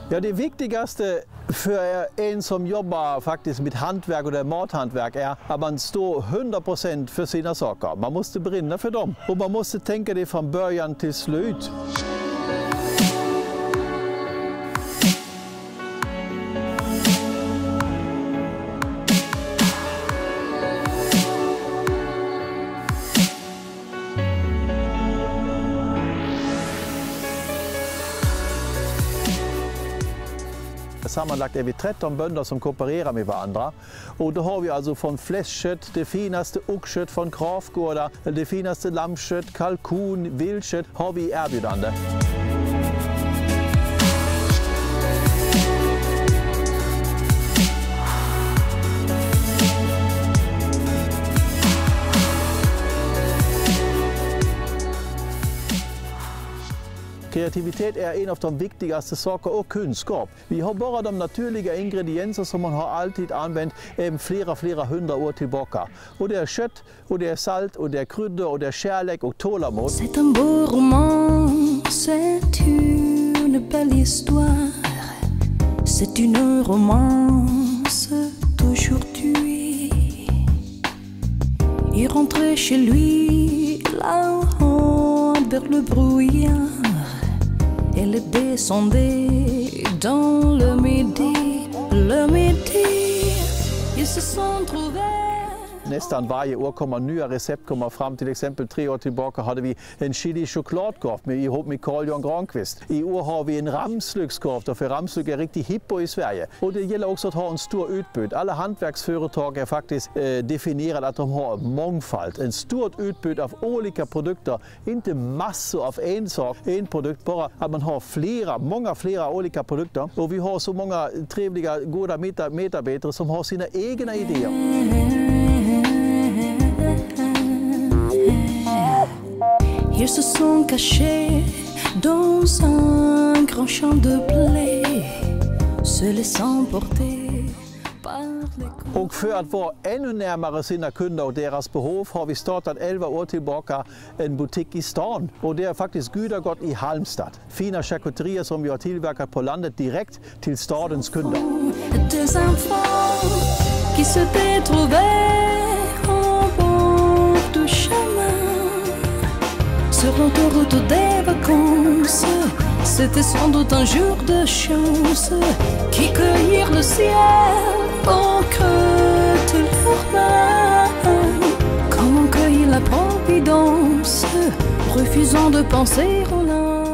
Ja, det viktigaste för en som jobbar faktiskt med hantverk och mathantverk är att man står 100% för sina saker. Man måste brinna för dem och man måste tänka det från början till slut. Sammanlagt är vi 13 bönder som koopererar med varandra. Och då har vi alltså från fläskkött, det finaste oxkött från Krafgårda, det finaste lammkött, kalkon, viltkött har vi i erbjudande. Kreativitet är en av de viktigaste sakerna och kunskap. Vi har bara de naturliga ingredienser som man har alltid använt flera hundra år tillbaka. Och det är kött, och det är salt, och det är kryddor, och det är kärlek och tålamod. C'est un beau roman, c'est une belle histoire. C'est une romance d'aujourd'hui. Il rentrait chez lui, là-haut vers le brouillard. Elle descendait dans le midi, ils se sont trouvés. Nästan varje år kommer nya recept komma fram. Till exempel 3 år tillbaka hade vi en chili chokladkorv ihop med Carl-Jan Granqvist. I år har vi en ramslökskorv, för ramslök är riktigt hippo i Sverige. Och det gäller också att ha en stor utbud. Alla hantverksföretag är faktiskt definierade att de har mångfald. En stort utbud av olika produkter, inte massor av en produkt, bara att man har många flera olika produkter. Och vi har så många trevliga, goda medarbetare som har sina egna idéer. Ils se sont cachés dans un grand champ de blé, se laissant porter par les... Och för att vara ännu närmare sina kunder och deras behov har vi startat 11 år tillbaka en butik i stan. Och det är faktiskt Gudagot i Halmstad. Fina charkuterier som vi har tillverkat på landet direkt till stadens kunder. Deux enfants qui se trouvaient en bord du chemin sur l'autoroute des vacances. C'était sans doute un jour de chance qui cueillirent le ciel au creux de leurs mains. Comme on cueille la providence, refusant de penser au lendemain.